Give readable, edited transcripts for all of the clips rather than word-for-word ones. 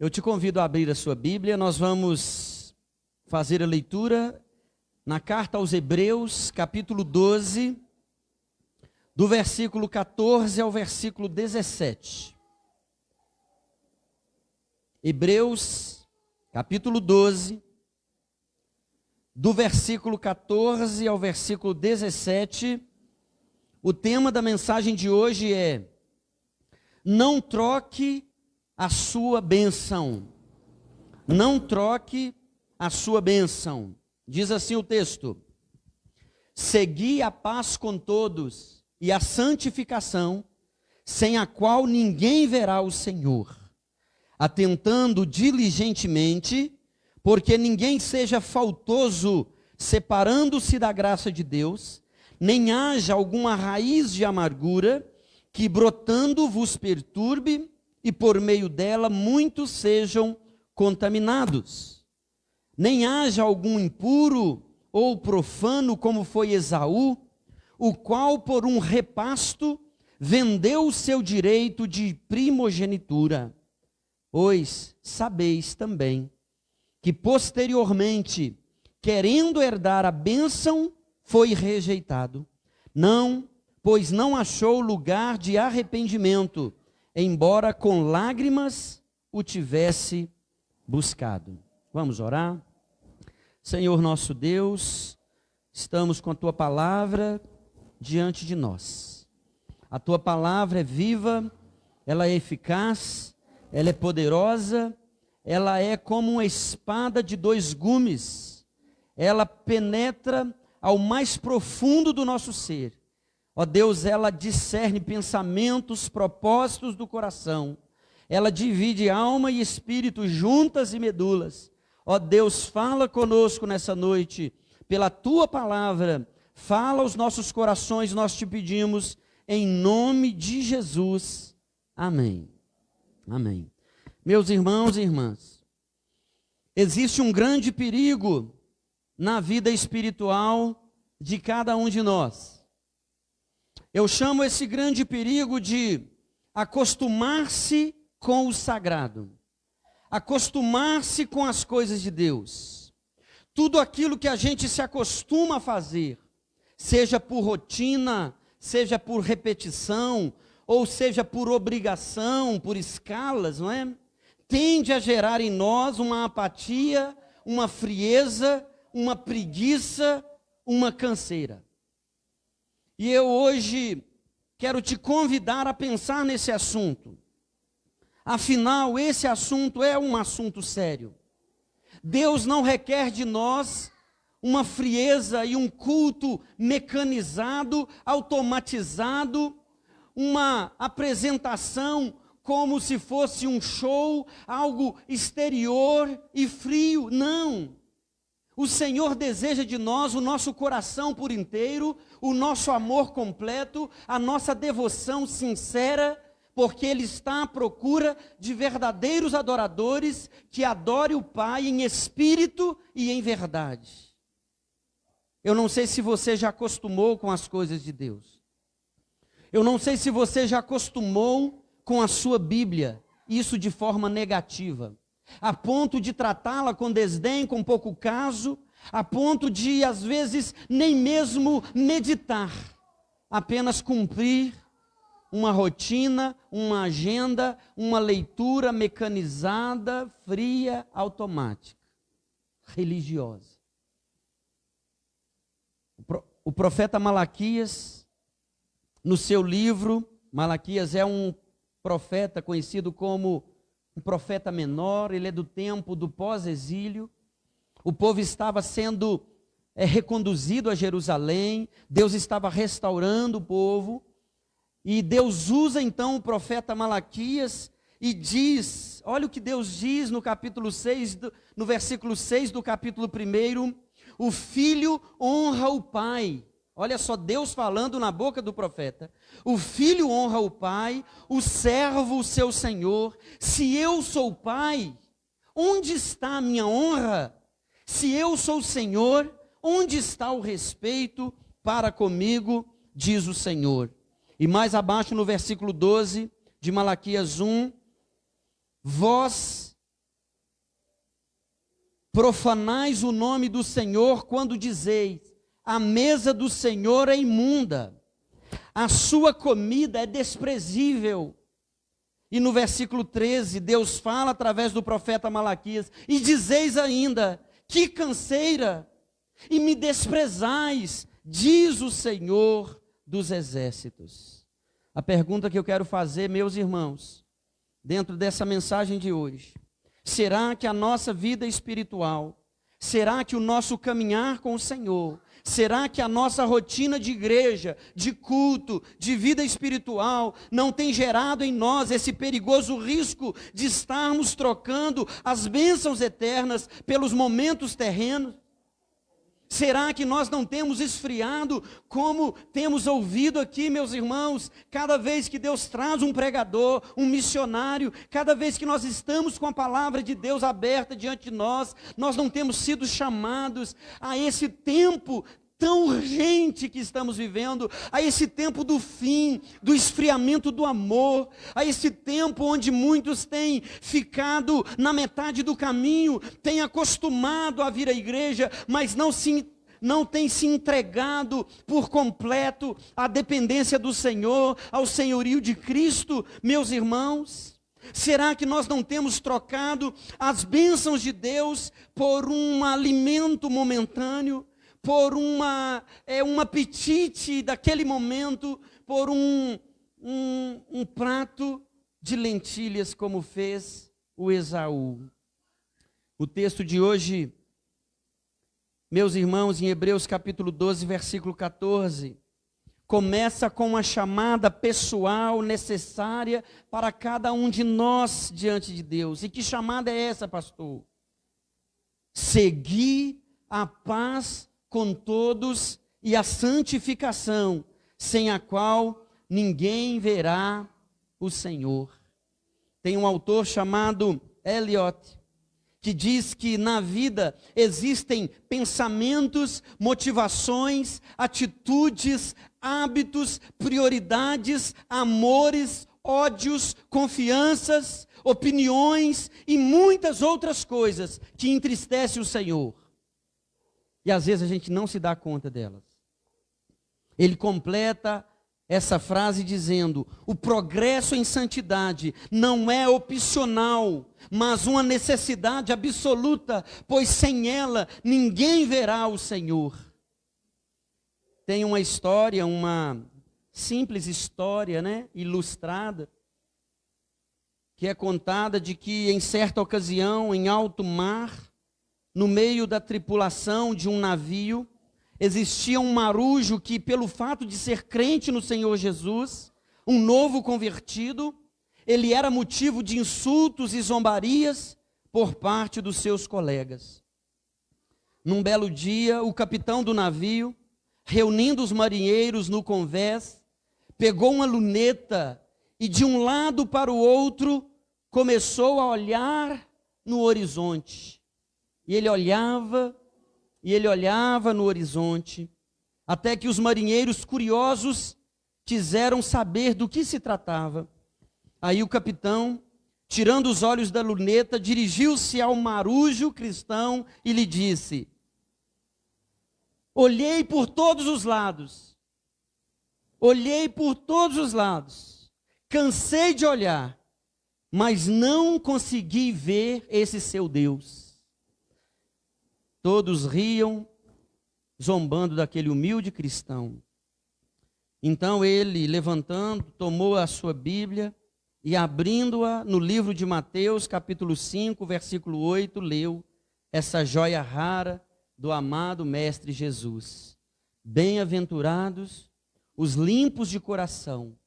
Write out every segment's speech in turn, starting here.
Eu te convido a abrir a sua Bíblia, nós vamos fazer a leitura na carta aos Hebreus, capítulo 12, do versículo 14 ao versículo 17. Hebreus, capítulo 12, do versículo 14 ao versículo 17, o tema da mensagem de hoje é: não troque a sua bênção. Não troque a sua bênção. Diz assim o texto: segui a paz com todos e a santificação, sem a qual ninguém verá o Senhor, atentando diligentemente, porque ninguém seja faltoso, separando-se da graça de Deus, nem haja alguma raiz de amargura, que brotando vos perturbe, e por meio dela muitos sejam contaminados. Nem haja algum impuro ou profano, como foi Esaú, o qual por um repasto vendeu o seu direito de primogenitura. Pois sabeis também que posteriormente, querendo herdar a bênção, foi rejeitado. Não, pois não achou lugar de arrependimento, embora com lágrimas o tivesse buscado. Vamos orar? Senhor nosso Deus, estamos com a Tua palavra diante de nós. A Tua palavra é viva, ela é eficaz, ela é poderosa, ela é como uma espada de dois gumes. Ela penetra ao mais profundo do nosso ser. Ó Deus, ela discerne pensamentos, propósitos do coração. Ela divide alma e espírito, juntas e medulas. Ó Deus, fala conosco nessa noite, pela Tua palavra. Fala aos nossos corações, nós te pedimos, em nome de Jesus. Amém. Amém. Meus irmãos e irmãs, existe um grande perigo na vida espiritual de cada um de nós. Eu chamo esse grande perigo de acostumar-se com o sagrado, acostumar-se com as coisas de Deus. Tudo aquilo que a gente se acostuma a fazer, seja por rotina, seja por repetição, ou seja por obrigação, por escalas, não é? Tende a gerar em nós uma apatia, uma frieza, uma preguiça, uma canseira. E eu hoje quero te convidar a pensar nesse assunto. Afinal, esse assunto é um assunto sério. Deus não requer de nós uma frieza e um culto mecanizado, automatizado, uma apresentação como se fosse um show, algo exterior e frio. Não. O Senhor deseja de nós o nosso coração por inteiro, o nosso amor completo, a nossa devoção sincera, porque Ele está à procura de verdadeiros adoradores que adorem o Pai em espírito e em verdade. Eu não sei se você já acostumou com as coisas de Deus. Eu não sei se você já acostumou com a sua Bíblia, isso de forma negativa, a ponto de tratá-la com desdém, com pouco caso, a ponto de, às vezes, nem mesmo meditar, apenas cumprir uma rotina, uma agenda, uma leitura mecanizada, fria, automática, religiosa. O profeta Malaquias, no seu livro, Malaquias é um profeta conhecido como um profeta menor, ele é do tempo do pós-exílio. O povo estava sendo reconduzido a Jerusalém, Deus estava restaurando o povo, e Deus usa então o profeta Malaquias e diz, olha o que Deus diz no capítulo 6, no versículo 6 do capítulo 1, o filho honra o pai. Olha só, Deus falando na boca do profeta. O filho honra o pai, o servo o seu senhor. Se eu sou pai, onde está a minha honra? Se eu sou o Senhor, onde está o respeito para comigo, diz o Senhor. E mais abaixo no versículo 12 de Malaquias 1, vós profanais o nome do Senhor quando dizeis: a mesa do Senhor é imunda, a sua comida é desprezível. E no versículo 13, Deus fala através do profeta Malaquias: e dizeis ainda, que canseira, e me desprezais, diz o Senhor dos exércitos. A pergunta que eu quero fazer, meus irmãos, dentro dessa mensagem de hoje: será que a nossa vida espiritual, será que o nosso caminhar com o Senhor, será que a nossa rotina de igreja, de culto, de vida espiritual, não tem gerado em nós esse perigoso risco de estarmos trocando as bênçãos eternas pelos momentos terrenos? Será que nós não temos esfriado, como temos ouvido aqui, meus irmãos, cada vez que Deus traz um pregador, um missionário, cada vez que nós estamos com a palavra de Deus aberta diante de nós, nós não temos sido chamados a esse tempo tão urgente que estamos vivendo, a esse tempo do fim, do esfriamento do amor, a esse tempo onde muitos têm ficado na metade do caminho, têm acostumado a vir à igreja, mas não têm se entregado por completo à dependência do Senhor, ao senhorio de Cristo. Meus irmãos, será que nós não temos trocado as bênçãos de Deus por um alimento momentâneo, por um apetite daquele momento, por um prato de lentilhas, como fez o Esaú? O texto de hoje, meus irmãos, em Hebreus capítulo 12, versículo 14, começa com uma chamada pessoal necessária para cada um de nós diante de Deus. E que chamada é essa, pastor? Segui a paz com todos e a santificação, sem a qual ninguém verá o Senhor. Tem um autor chamado Eliot, que diz que na vida existem pensamentos, motivações, atitudes, hábitos, prioridades, amores, ódios, confianças, opiniões e muitas outras coisas que entristecem o Senhor. E às vezes a gente não se dá conta delas. Ele completa essa frase dizendo: o progresso em santidade não é opcional, mas uma necessidade absoluta, pois sem ela ninguém verá o Senhor. Tem uma história, uma simples história, ilustrada, que é contada de que em certa ocasião, em alto mar, no meio da tripulação de um navio, existia um marujo que, pelo fato de ser crente no Senhor Jesus, um novo convertido, ele era motivo de insultos e zombarias por parte dos seus colegas. Num belo dia, o capitão do navio, reunindo os marinheiros no convés, pegou uma luneta e de um lado para o outro começou a olhar no horizonte. E ele olhava no horizonte, até que os marinheiros curiosos quiseram saber do que se tratava. Aí o capitão, tirando os olhos da luneta, dirigiu-se ao marujo cristão e lhe disse: olhei por todos os lados, cansei de olhar, mas não consegui ver esse seu Deus. Todos riam, zombando daquele humilde cristão. Então ele, levantando, tomou a sua Bíblia e, abrindo-a no livro de Mateus, capítulo 5, versículo 8, leu essa joia rara do amado Mestre Jesus: bem-aventurados os limpos de coração,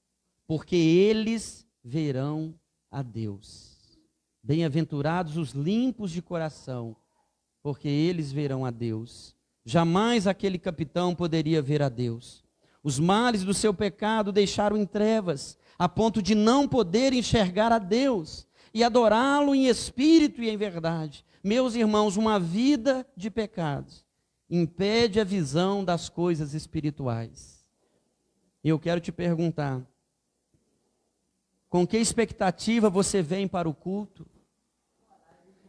porque eles verão a Deus. Bem-aventurados os limpos de coração, porque eles verão a Deus. Jamais aquele capitão poderia ver a Deus. Os males do seu pecado deixaram em trevas, a ponto de não poder enxergar a Deus e adorá-lo em espírito e em verdade. Meus irmãos, uma vida de pecados impede a visão das coisas espirituais. Eu quero te perguntar: com que expectativa você vem para o culto?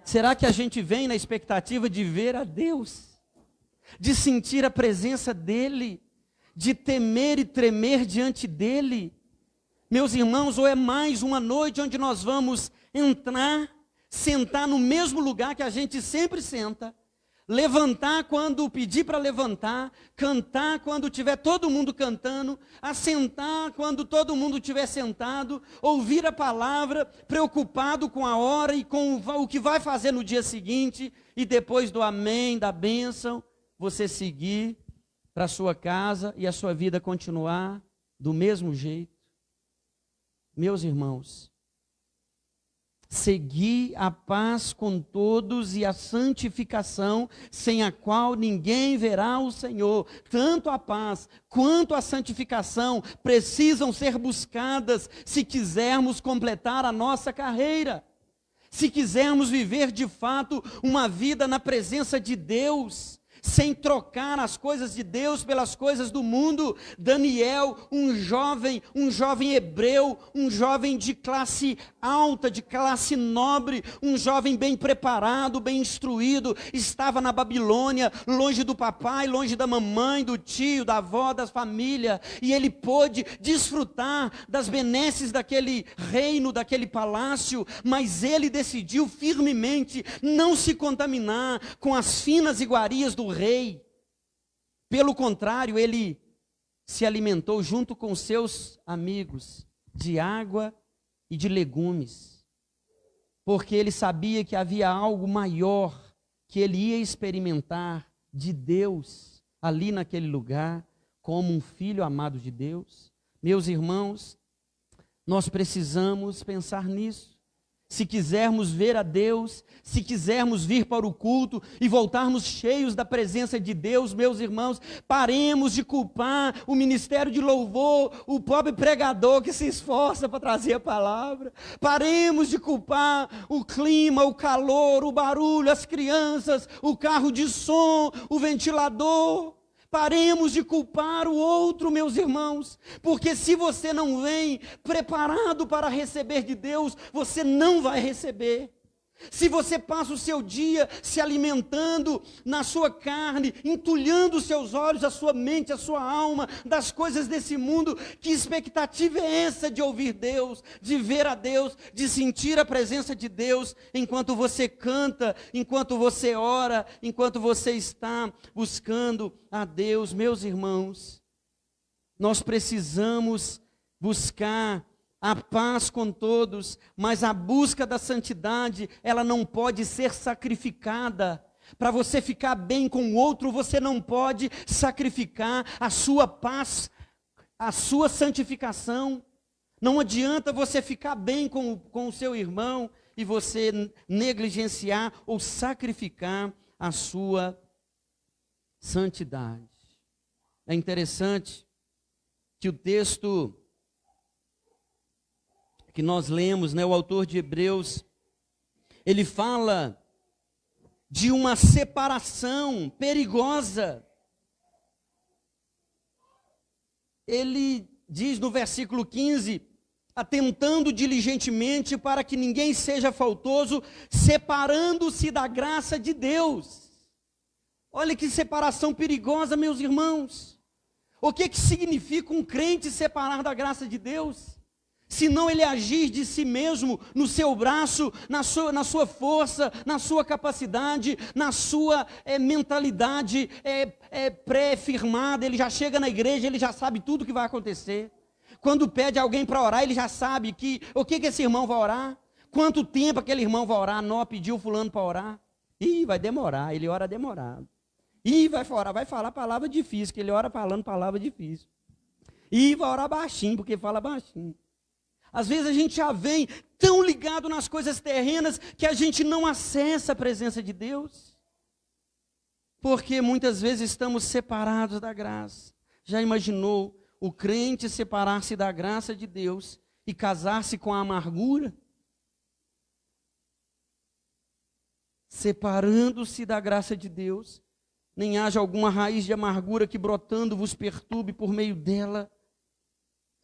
Será que a gente vem na expectativa de ver a Deus, de sentir a presença dEle, de temer e tremer diante dEle? Meus irmãos, ou é mais uma noite onde nós vamos entrar, sentar no mesmo lugar que a gente sempre senta, levantar quando pedir para levantar, cantar quando tiver todo mundo cantando, assentar quando todo mundo estiver sentado, ouvir a palavra, preocupado com a hora e com o que vai fazer no dia seguinte, e depois do amém, da bênção, você seguir para a sua casa e a sua vida continuar do mesmo jeito? Meus irmãos, segui a paz com todos e a santificação, sem a qual ninguém verá o Senhor. Tanto a paz quanto a santificação precisam ser buscadas se quisermos completar a nossa carreira. Se quisermos viver de fato uma vida na presença de Deus, sem trocar as coisas de Deus pelas coisas do mundo. Daniel, um jovem hebreu, um jovem de classe alta, de classe nobre, um jovem bem preparado, bem instruído, estava na Babilônia, longe do papai, longe da mamãe, do tio, da avó, da família, e ele pôde desfrutar das benesses daquele reino, daquele palácio, mas ele decidiu firmemente não se contaminar com as finas iguarias do rei. Pelo contrário, ele se alimentou junto com seus amigos de água e de legumes, porque ele sabia que havia algo maior que ele ia experimentar de Deus ali naquele lugar, como um filho amado de Deus. Meus irmãos, nós precisamos pensar nisso. Se quisermos ver a Deus, se quisermos vir para o culto e voltarmos cheios da presença de Deus, meus irmãos, paremos de culpar o ministério de louvor, o pobre pregador que se esforça para trazer a palavra. Paremos de culpar o clima, o calor, o barulho, as crianças, o carro de som, o ventilador. Paremos de culpar o outro, meus irmãos, porque se você não vem preparado para receber de Deus, você não vai receber. Se você passa o seu dia se alimentando na sua carne, entulhando os seus olhos, a sua mente, a sua alma, das coisas desse mundo, que expectativa é essa de ouvir Deus, de ver a Deus, de sentir a presença de Deus, enquanto você canta, enquanto você ora, enquanto você está buscando a Deus? Meus irmãos, nós precisamos buscar a paz com todos, mas a busca da santidade, ela não pode ser sacrificada. Para você ficar bem com o outro, você não pode sacrificar a sua paz, a sua santificação. Não adianta você ficar bem com o seu irmão e você negligenciar ou sacrificar a sua santidade. É interessante que o texto que nós lemos, o autor de Hebreus, ele fala de uma separação perigosa. Ele diz no versículo 15, atentando diligentemente para que ninguém seja faltoso, separando-se da graça de Deus. Olha que separação perigosa, meus irmãos. O que significa um crente separar da graça de Deus? Se não ele agir de si mesmo, no seu braço, na sua força, na sua capacidade, na sua mentalidade pré-firmada. Ele já chega na igreja, ele já sabe tudo o que vai acontecer. Quando pede alguém para orar, ele já sabe o que esse irmão vai orar, quanto tempo aquele irmão vai orar. Não pediu fulano para orar. Ih, vai demorar, ele ora demorado. Ih, vai falar palavra difícil, que ele ora falando palavra difícil. Ih, vai orar baixinho, porque fala baixinho. Às vezes a gente já vem tão ligado nas coisas terrenas que a gente não acessa a presença de Deus. Porque muitas vezes estamos separados da graça. Já imaginou o crente separar-se da graça de Deus e casar-se com a amargura? Separando-se da graça de Deus, nem haja alguma raiz de amargura que brotando vos perturbe por meio dela.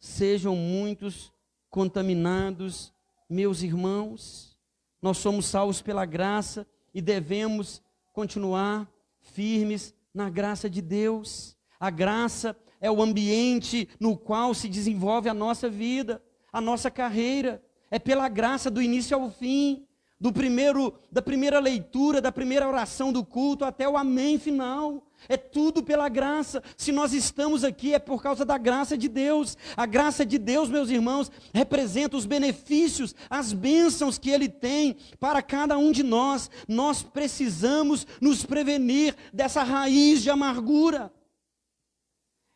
Sejam muitos contaminados, meus irmãos. Nós somos salvos pela graça e devemos continuar firmes na graça de Deus. A graça é o ambiente no qual se desenvolve a nossa vida, a nossa carreira. É pela graça do início ao fim, da primeira leitura, da primeira oração do culto até o amém final. É tudo pela graça. Se nós estamos aqui é por causa da graça de Deus. A graça de Deus, meus irmãos, representa os benefícios, as bênçãos que Ele tem para cada um de nós. Nós precisamos nos prevenir dessa raiz de amargura.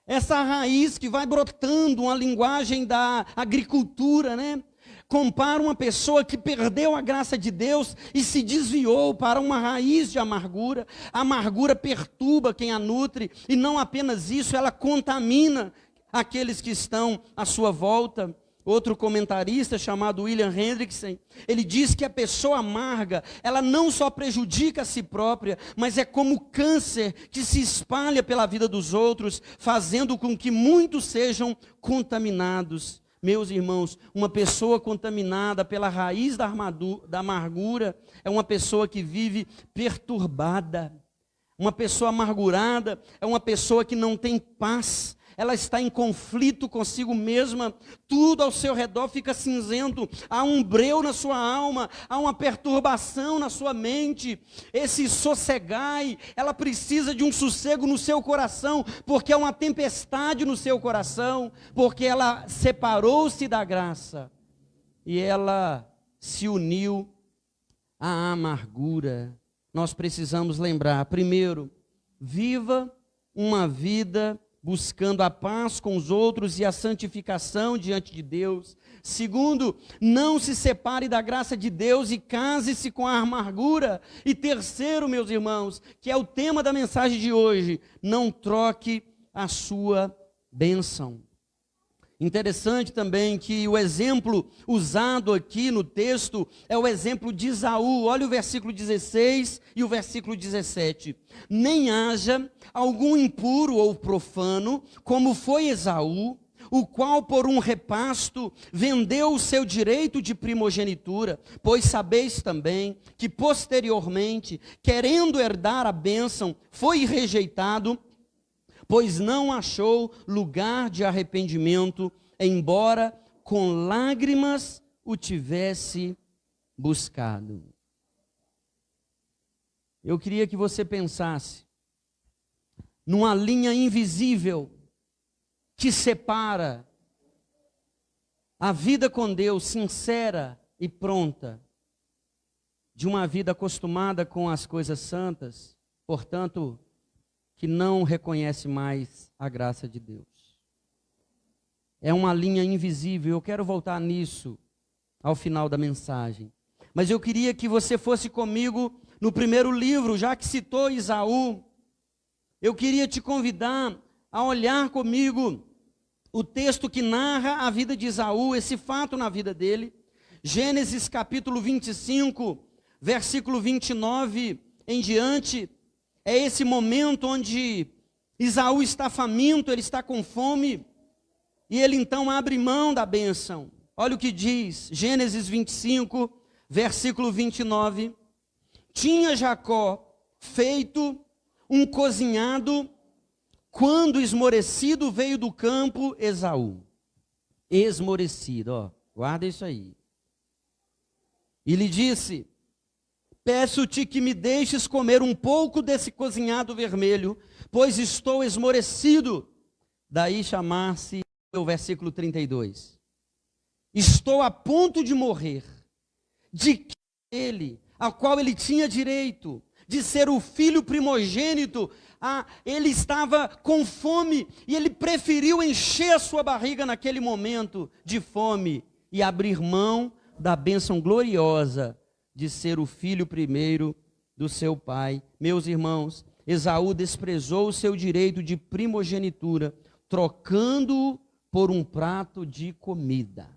Essa raiz que vai brotando, uma linguagem da agricultura, né? Compara uma pessoa que perdeu a graça de Deus e se desviou para uma raiz de amargura. A amargura perturba quem a nutre, e não apenas isso, ela contamina aqueles que estão à sua volta. Outro comentarista chamado William Hendrickson, ele diz que a pessoa amarga, ela não só prejudica a si própria, mas é como câncer que se espalha pela vida dos outros, fazendo com que muitos sejam contaminados. Meus irmãos, uma pessoa contaminada pela raiz da amargura é uma pessoa que vive perturbada. Uma pessoa amargurada é uma pessoa que não tem paz. Ela está em conflito consigo mesma, tudo ao seu redor fica cinzento, há um breu na sua alma, há uma perturbação na sua mente. Esse sossegai, ela precisa de um sossego no seu coração, porque é uma tempestade no seu coração, porque ela separou-se da graça, e ela se uniu à amargura. Nós precisamos lembrar, primeiro, viva uma vida buscando a paz com os outros e a santificação diante de Deus. Segundo, não se separe da graça de Deus e case-se com a amargura. E terceiro, meus irmãos, que é o tema da mensagem de hoje, não troque a sua bênção. Interessante também que o exemplo usado aqui no texto é o exemplo de Esaú. Olha o versículo 16 e o versículo 17. Nem haja algum impuro ou profano, como foi Esaú, o qual por um repasto vendeu o seu direito de primogenitura, pois sabeis também que posteriormente, querendo herdar a bênção, foi rejeitado, pois não achou lugar de arrependimento, embora com lágrimas o tivesse buscado. Eu queria que você pensasse numa linha invisível que separa a vida com Deus sincera e pronta de uma vida acostumada com as coisas santas, portanto, que não reconhece mais a graça de Deus. É uma linha invisível, eu quero voltar nisso ao final da mensagem. Mas eu queria que você fosse comigo no primeiro livro, já que citou Esaú. Eu queria te convidar a olhar comigo o texto que narra a vida de Esaú, esse fato na vida dele. Gênesis capítulo 25, versículo 29 em diante. É esse momento onde Esaú está faminto, ele está com fome, e ele então abre mão da bênção. Olha o que diz, Gênesis 25, versículo 29. Tinha Jacó feito um cozinhado, quando esmorecido veio do campo Esaú. Esmorecido, ó, guarda isso aí. E lhe disse: peço-te que me deixes comer um pouco desse cozinhado vermelho, pois estou esmorecido. Daí chamar-se o versículo 32. Estou a ponto de morrer. De que ele, ao qual ele tinha direito, de ser o filho primogênito, ele estava com fome, e ele preferiu encher a sua barriga naquele momento de fome, e abrir mão da bênção gloriosa de ser o filho primeiro do seu pai. Meus irmãos, Esaú desprezou o seu direito de primogenitura, trocando-o por um prato de comida,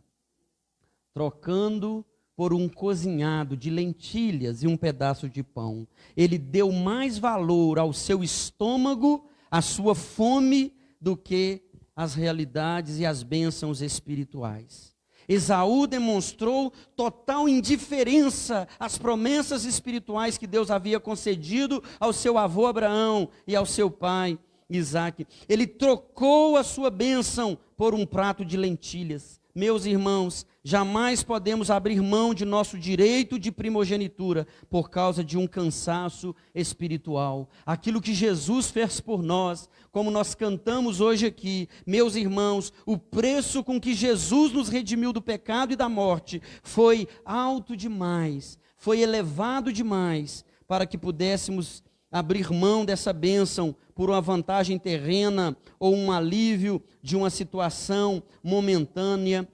trocando por um cozinhado de lentilhas e um pedaço de pão. Ele deu mais valor ao seu estômago, à sua fome, do que às realidades e às bênçãos espirituais. Esaú demonstrou total indiferença às promessas espirituais que Deus havia concedido ao seu avô Abraão e ao seu pai Isaque. Ele trocou a sua bênção por um prato de lentilhas. Meus irmãos, jamais podemos abrir mão de nosso direito de primogenitura por causa de um cansaço espiritual. Aquilo que Jesus fez por nós, como nós cantamos hoje aqui, meus irmãos, o preço com que Jesus nos redimiu do pecado e da morte foi alto demais, foi elevado demais, para que pudéssemos abrir mão dessa bênção por uma vantagem terrena ou um alívio de uma situação momentânea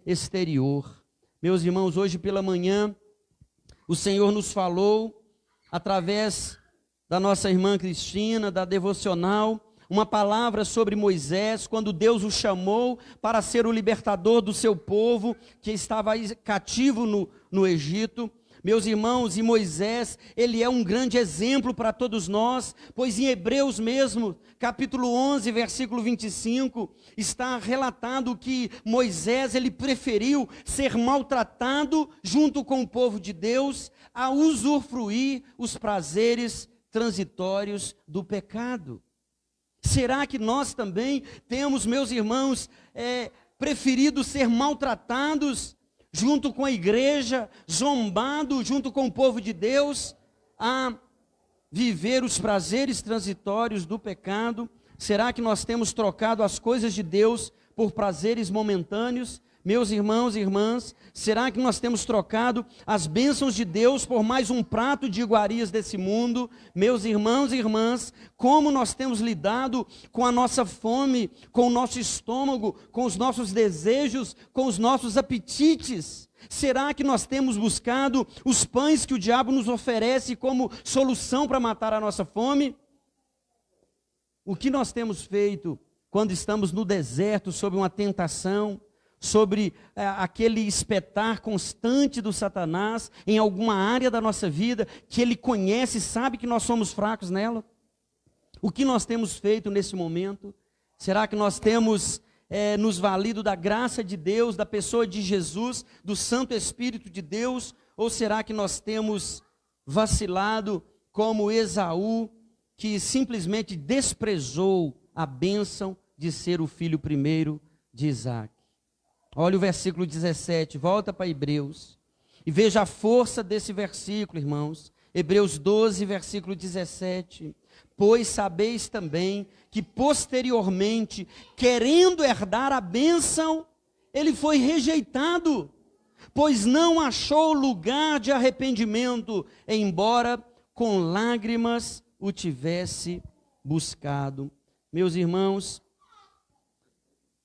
exterior. Meus irmãos, hoje pela manhã, o Senhor nos falou, através da nossa irmã Cristina, da devocional, uma palavra sobre Moisés, quando Deus o chamou para ser o libertador do seu povo, que estava cativo no Egito. Meus irmãos, e Moisés, ele é um grande exemplo para todos nós, pois em Hebreus mesmo, capítulo 11, versículo 25, está relatado que Moisés, ele preferiu ser maltratado junto com o povo de Deus, a usufruir os prazeres transitórios do pecado. Será que nós também temos, meus irmãos, preferido ser maltratados junto com a igreja, zombado junto com o povo de Deus, a viver os prazeres transitórios do pecado? Será que nós temos trocado as coisas de Deus por prazeres momentâneos? Meus irmãos e irmãs, será que nós temos trocado as bênçãos de Deus por mais um prato de iguarias desse mundo? Meus irmãos e irmãs, como nós temos lidado com a nossa fome, com o nosso estômago, com os nossos desejos, com os nossos apetites? Será que nós temos buscado os pães que o diabo nos oferece como solução para matar a nossa fome? O que nós temos feito quando estamos no deserto sob uma tentação, sobre aquele espetar constante do Satanás em alguma área da nossa vida, que ele conhece e sabe que nós somos fracos nela? O que nós temos feito nesse momento? Será que nós temos nos valido da graça de Deus, da pessoa de Jesus, do Santo Espírito de Deus? Ou será que nós temos vacilado como Esaú, que simplesmente desprezou a bênção de ser o filho primeiro de Isaque? Olha o versículo 17, volta para Hebreus, e veja a força desse versículo, irmãos. Hebreus 12, versículo 17. Pois sabeis também que posteriormente, querendo herdar a bênção, ele foi rejeitado, pois não achou lugar de arrependimento, embora com lágrimas o tivesse buscado. Meus irmãos,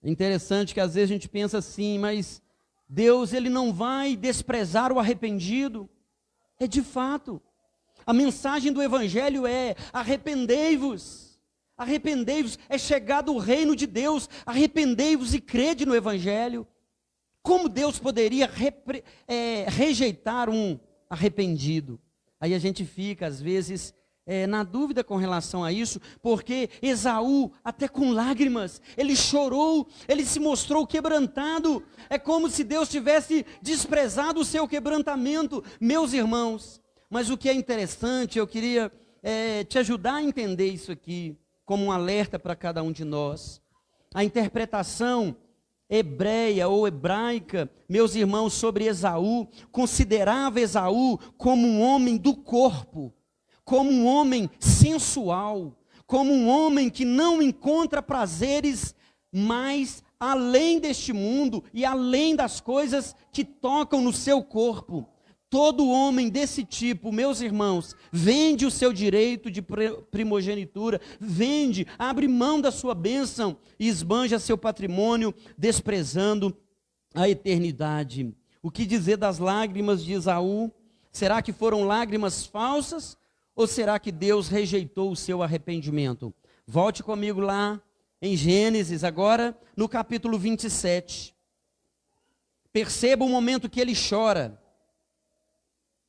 é interessante que às vezes a gente pensa assim, mas Deus, ele não vai desprezar o arrependido. É de fato. A mensagem do Evangelho é: arrependei-vos. Arrependei-vos, é chegado o reino de Deus. Arrependei-vos e crede no Evangelho. Como Deus poderia rejeitar um arrependido? Aí a gente fica, às vezes, na dúvida com relação a isso, porque Esaú, até com lágrimas, ele chorou, ele se mostrou quebrantado. É como se Deus tivesse desprezado o seu quebrantamento, meus irmãos. Mas o que é interessante, eu queria te ajudar a entender isso aqui, como um alerta para cada um de nós. A interpretação hebreia ou hebraica, meus irmãos, sobre Esaú, considerava Esaú como um homem do corpo, como um homem sensual, como um homem que não encontra prazeres mais além deste mundo e além das coisas que tocam no seu corpo. Todo homem desse tipo, meus irmãos, vende o seu direito de primogenitura, abre mão da sua bênção e esbanja seu patrimônio, desprezando a eternidade. O que dizer das lágrimas de Esaú? Será que foram lágrimas falsas? Ou será que Deus rejeitou o seu arrependimento? Volte comigo lá em Gênesis, agora no capítulo 27. Perceba o momento que ele chora.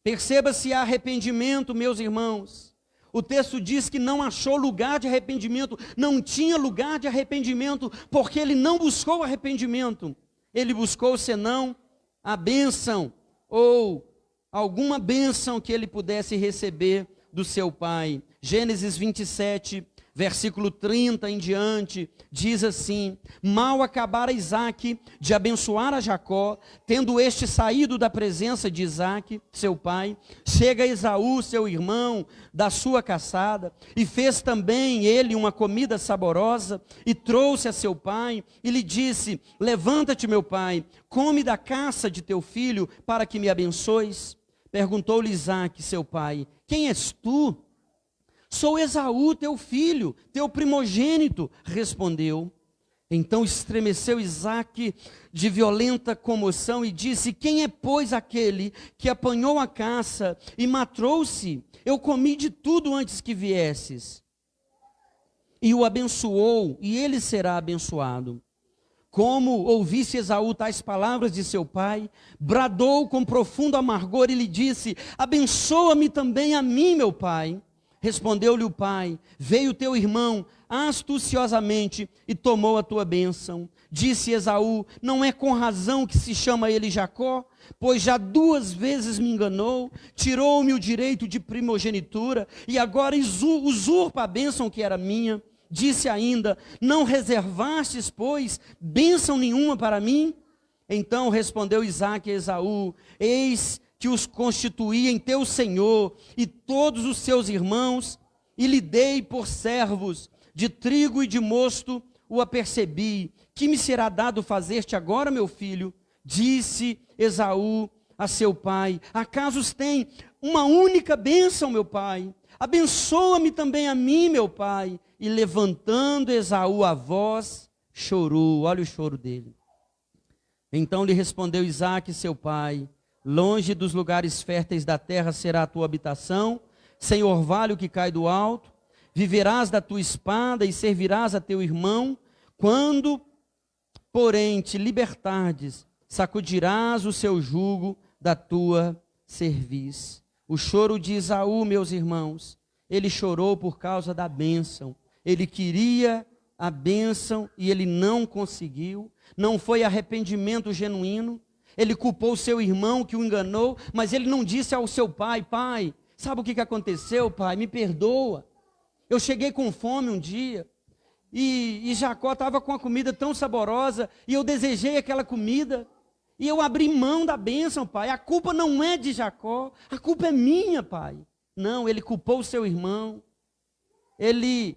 Perceba se há arrependimento, meus irmãos. O texto diz que não achou lugar de arrependimento, não tinha lugar de arrependimento, porque ele não buscou arrependimento. ele buscou senão a bênção, ou alguma bênção que ele pudesse receber do seu pai. Gênesis 27, versículo 30 em diante, diz assim: mal acabara Isaque de abençoar a Jacó, tendo este saído da presença de Isaque, seu pai, chega Esaú, seu irmão, da sua caçada, e fez também ele uma comida saborosa, e trouxe a seu pai, e lhe disse: levanta-te, meu pai, come da caça de teu filho, para que me abençoes. Perguntou-lhe Isaque, seu pai: quem és tu? Sou Esaú, teu filho, teu primogênito, respondeu. Então estremeceu Isaque de violenta comoção e disse: quem é, pois, aquele que apanhou a caça e matou-se? Eu comi de tudo antes que viesses. E o abençoou, e ele será abençoado. Como ouvisse Esaú tais palavras de seu pai, bradou com profundo amargor e lhe disse: abençoa-me também a mim, meu pai. Respondeu-lhe o pai: veio teu irmão astuciosamente e tomou a tua bênção. Disse Esaú: não é com razão que se chama ele Jacó, pois já 2 vezes me enganou, tirou-me o direito de primogenitura e agora usurpa a bênção que era minha. Disse ainda: não reservastes, pois, bênção nenhuma para mim? Então respondeu Isaque a Esaú: eis que os constituí em teu senhor e todos os seus irmãos, e lhe dei por servos, de trigo e de mosto o apercebi. Que me será dado fazer-te agora, meu filho? Disse Esaú a seu pai: acaso tem uma única bênção, meu pai? Abençoa-me também a mim, meu pai. E levantando Esaú a voz, chorou. Olha o choro dele. Então lhe respondeu Isaque, seu pai: longe dos lugares férteis da terra será a tua habitação, sem orvalho que cai do alto. Viverás da tua espada e servirás a teu irmão. Quando, porém, te libertardes, sacudirás o seu jugo da tua cerviz. O choro de Esaú, meus irmãos, ele chorou por causa da bênção. Ele queria a bênção e ele não conseguiu. Não foi arrependimento genuíno. Ele culpou seu irmão que o enganou, mas ele não disse ao seu pai: pai, sabe o que aconteceu, pai? Me perdoa. Eu cheguei com fome um dia, e Jacó estava com a comida tão saborosa, e eu desejei aquela comida, e eu abri mão da bênção, pai. A culpa não é de Jacó, a culpa é minha, pai. Não, ele culpou o seu irmão, ele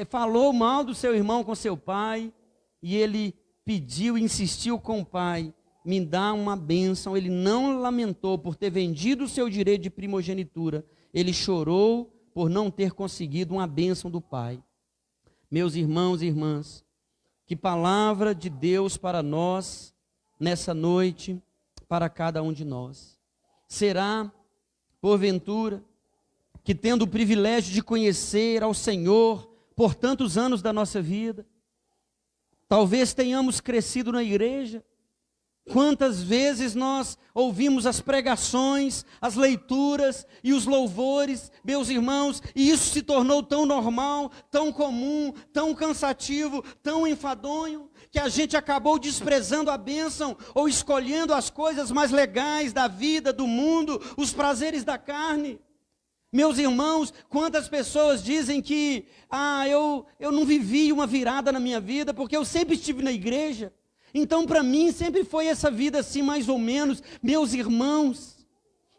falou mal do seu irmão com seu pai, e ele pediu, insistiu com o pai: me dá uma bênção. Ele não lamentou por ter vendido o seu direito de primogenitura. Ele chorou por não ter conseguido uma bênção do pai. Meus irmãos e irmãs, que palavra de Deus para nós nessa noite, para cada um de nós. Será, porventura, que tendo o privilégio de conhecer ao Senhor por tantos anos da nossa vida, talvez tenhamos crescido na igreja? Quantas vezes nós ouvimos as pregações, as leituras e os louvores, meus irmãos, e isso se tornou tão normal, tão comum, tão cansativo, tão enfadonho, que a gente acabou desprezando a bênção ou escolhendo as coisas mais legais da vida, do mundo, os prazeres da carne. Meus irmãos, quantas pessoas dizem que eu não vivi uma virada na minha vida porque eu sempre estive na igreja. Então, para mim, sempre foi essa vida assim, mais ou menos. Meus irmãos,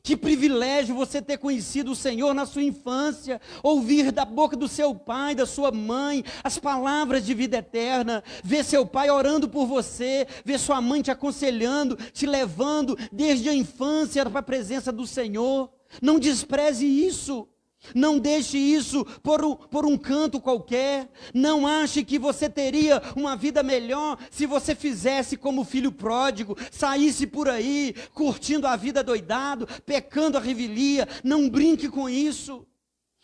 que privilégio você ter conhecido o Senhor na sua infância, ouvir da boca do seu pai, da sua mãe, as palavras de vida eterna, ver seu pai orando por você, ver sua mãe te aconselhando, te levando desde a infância para a presença do Senhor. Não despreze isso. Não deixe isso por um canto qualquer. Não ache que você teria uma vida melhor se você fizesse como o filho pródigo, saísse por aí, curtindo a vida doidado, pecando a revelia. Não brinque com isso.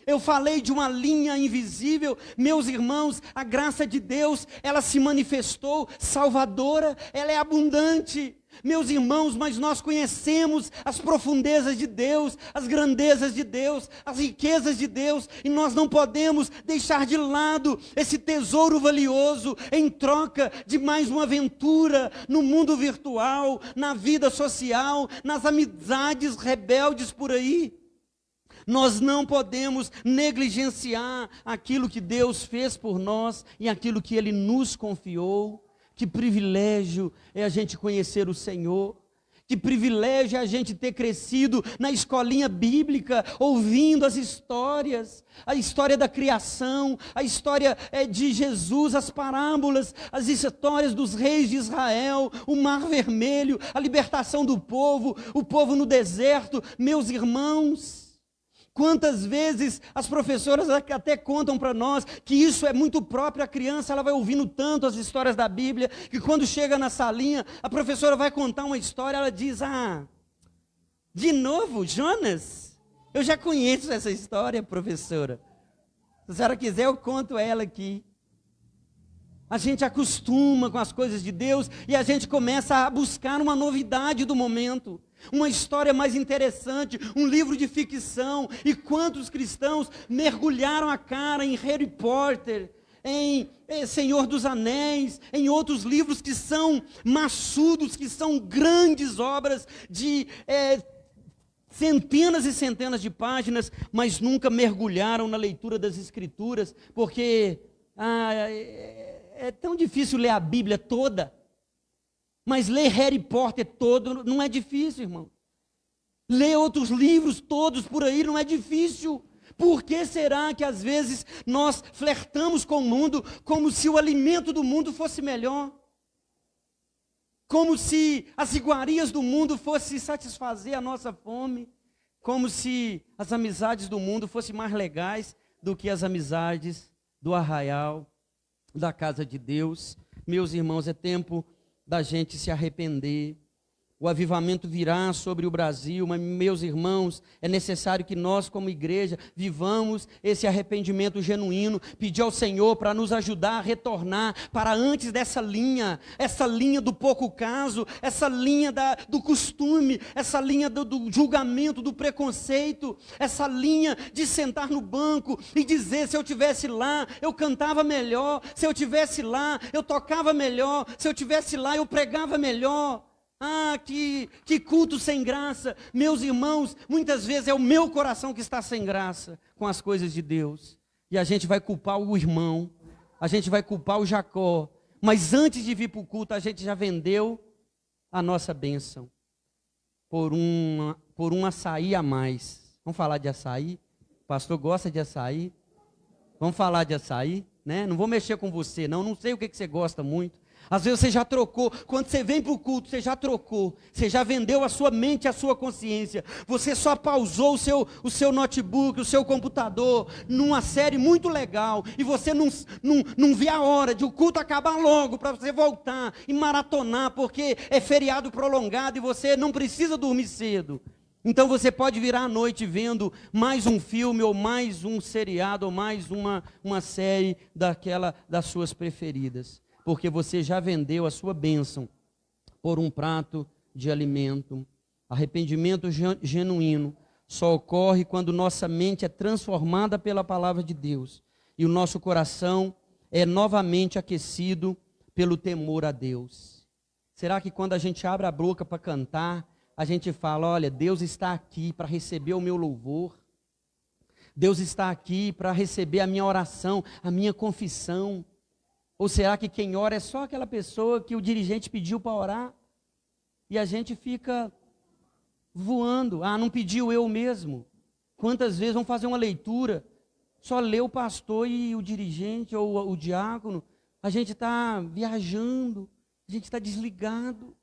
Eu falei de uma linha invisível. Meus irmãos, a graça de Deus, ela se manifestou salvadora, ela é abundante. Meus irmãos, mas nós conhecemos as profundezas de Deus, as grandezas de Deus, as riquezas de Deus, e nós não podemos deixar de lado esse tesouro valioso em troca de mais uma aventura no mundo virtual, na vida social, nas amizades rebeldes por aí. Nós não podemos negligenciar aquilo que Deus fez por nós e aquilo que Ele nos confiou. Que privilégio é a gente conhecer o Senhor. Que privilégio é a gente ter crescido na escolinha bíblica, ouvindo as histórias, a história da criação, a história de Jesus, as parábolas, as histórias dos reis de Israel, o Mar Vermelho, a libertação do povo, o povo no deserto. Meus irmãos, quantas vezes as professoras até contam para nós que isso é muito próprio à criança, ela vai ouvindo tanto as histórias da Bíblia, que quando chega na salinha, a professora vai contar uma história, ela diz, de novo, Jonas? Eu já conheço essa história, professora. Se a senhora quiser, eu conto ela aqui. A gente acostuma com as coisas de Deus e a gente começa a buscar uma novidade do momento. Uma história mais interessante, um livro de ficção. E quantos cristãos mergulharam a cara em Harry Potter, em Senhor dos Anéis, em outros livros que são maçudos, que são grandes obras de centenas e centenas de páginas, mas nunca mergulharam na leitura das Escrituras, porque é tão difícil ler a Bíblia toda. Mas ler Harry Potter todo não é difícil, irmão. Ler outros livros todos por aí não é difícil. Por que será que às vezes nós flertamos com o mundo como se o alimento do mundo fosse melhor? Como se as iguarias do mundo fossem satisfazer a nossa fome? Como se as amizades do mundo fossem mais legais do que as amizades do arraial, da casa de Deus? Meus irmãos, é tempo da gente se arrepender. O avivamento virá sobre o Brasil, mas, meus irmãos, é necessário que nós, como igreja, vivamos esse arrependimento genuíno, pedir ao Senhor para nos ajudar a retornar para antes dessa linha, essa linha do pouco caso, essa linha do costume, essa linha do julgamento, do preconceito, essa linha de sentar no banco e dizer, se eu tivesse lá, eu cantava melhor, se eu tivesse lá, eu tocava melhor, se eu tivesse lá, eu pregava melhor. Que culto sem graça. Meus irmãos, muitas vezes é o meu coração que está sem graça com as coisas de Deus. E a gente vai culpar o irmão, a gente vai culpar o Jacó. Mas antes de vir para o culto, a gente já vendeu a nossa bênção por um açaí a mais. Vamos falar de açaí? O pastor gosta de açaí? Vamos falar de açaí? Né? Não vou mexer com você, não sei o que você gosta muito. Às vezes você já trocou, quando você vem para o culto, você já trocou, você já vendeu a sua mente e a sua consciência, você só pausou o seu notebook, o seu computador, numa série muito legal, e você não vê a hora de o culto acabar logo, para você voltar e maratonar, porque é feriado prolongado e você não precisa dormir cedo. Então você pode virar à noite vendo mais um filme, ou mais um seriado, ou mais uma série das suas preferidas. Porque você já vendeu a sua bênção por um prato de alimento. Arrependimento genuíno só ocorre quando nossa mente é transformada pela palavra de Deus e o nosso coração é novamente aquecido pelo temor a Deus. Será que quando a gente abre a boca para cantar, a gente fala, olha, Deus está aqui para receber o meu louvor, Deus está aqui para receber a minha oração, a minha confissão? Ou será que quem ora é só aquela pessoa que o dirigente pediu para orar? E a gente fica voando. Não pediu eu mesmo. Quantas vezes vamos fazer uma leitura, só lê o pastor e o dirigente ou o diácono, a gente está viajando, a gente está desligado.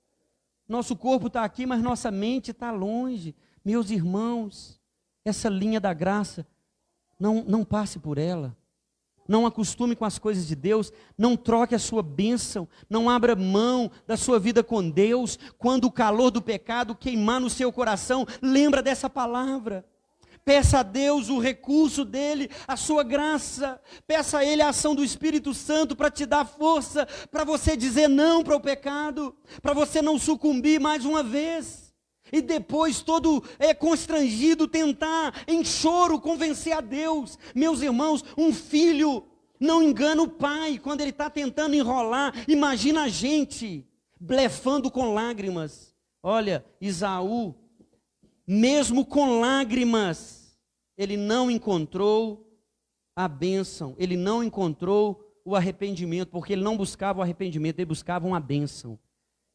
Nosso corpo está aqui, mas nossa mente está longe. Meus irmãos, essa linha da graça, não passe por ela. Não acostume com as coisas de Deus, não troque a sua bênção, não abra mão da sua vida com Deus. Quando o calor do pecado queimar no seu coração, lembra dessa palavra. Peça a Deus o recurso dele, a sua graça. Peça a Ele a ação do Espírito Santo para te dar força, para você dizer não para o pecado, para você não sucumbir mais uma vez. E depois, todo constrangido, tentar em choro convencer a Deus. Meus irmãos, um filho não engana o pai quando ele está tentando enrolar. Imagina a gente blefando com lágrimas. Olha, Esaú, mesmo com lágrimas, ele não encontrou a bênção, ele não encontrou o arrependimento, porque ele não buscava o arrependimento, ele buscava uma bênção.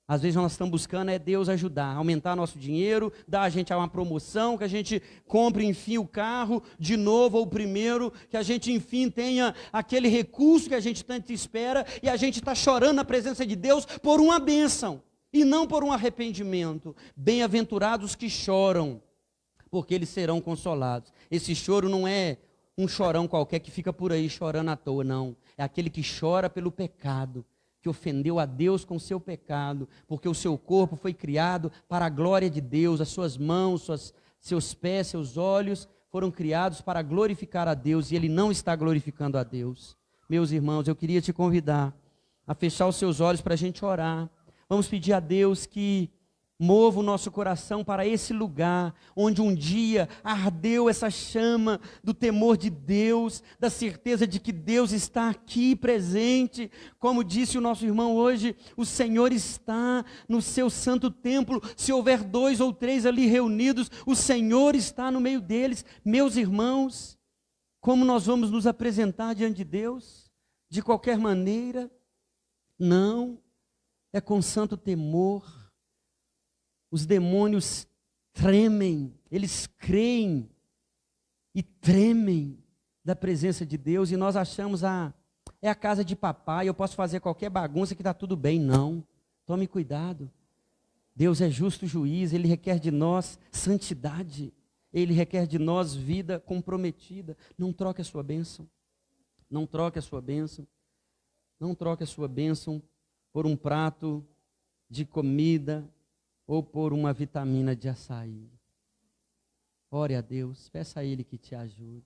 Às vezes nós estamos buscando Deus ajudar, aumentar nosso dinheiro, dar a gente uma promoção, que a gente compre enfim o carro de novo ou primeiro, que a gente enfim tenha aquele recurso que a gente tanto espera, e a gente está chorando na presença de Deus por uma bênção, e não por um arrependimento. Bem-aventurados que choram, porque eles serão consolados. Esse choro não é um chorão qualquer que fica por aí chorando à toa, não. É aquele que chora pelo pecado, que ofendeu a Deus com o seu pecado, porque o seu corpo foi criado para a glória de Deus, as suas mãos, seus pés, seus olhos foram criados para glorificar a Deus, e ele não está glorificando a Deus. Meus irmãos, eu queria te convidar a fechar os seus olhos para a gente orar. Vamos pedir a Deus que mova o nosso coração para esse lugar onde um dia ardeu essa chama do temor de Deus, da certeza de que Deus está aqui presente. Como disse o nosso irmão hoje, o Senhor está no seu santo templo. Se houver 2 ou 3 ali reunidos, o Senhor está no meio deles. Meus irmãos, como nós vamos nos apresentar diante de Deus? De qualquer maneira? Não, é com santo temor. Os demônios tremem, eles creem e tremem da presença de Deus, e nós achamos, é a casa de papai, eu posso fazer qualquer bagunça que está tudo bem. Não, tome cuidado. Deus é justo juiz, Ele requer de nós santidade, Ele requer de nós vida comprometida. Não troque a sua bênção, não troque a sua bênção, não troque a sua bênção por um prato de comida, ou por uma vitamina de açaí. Ore a Deus, peça a Ele que te ajude.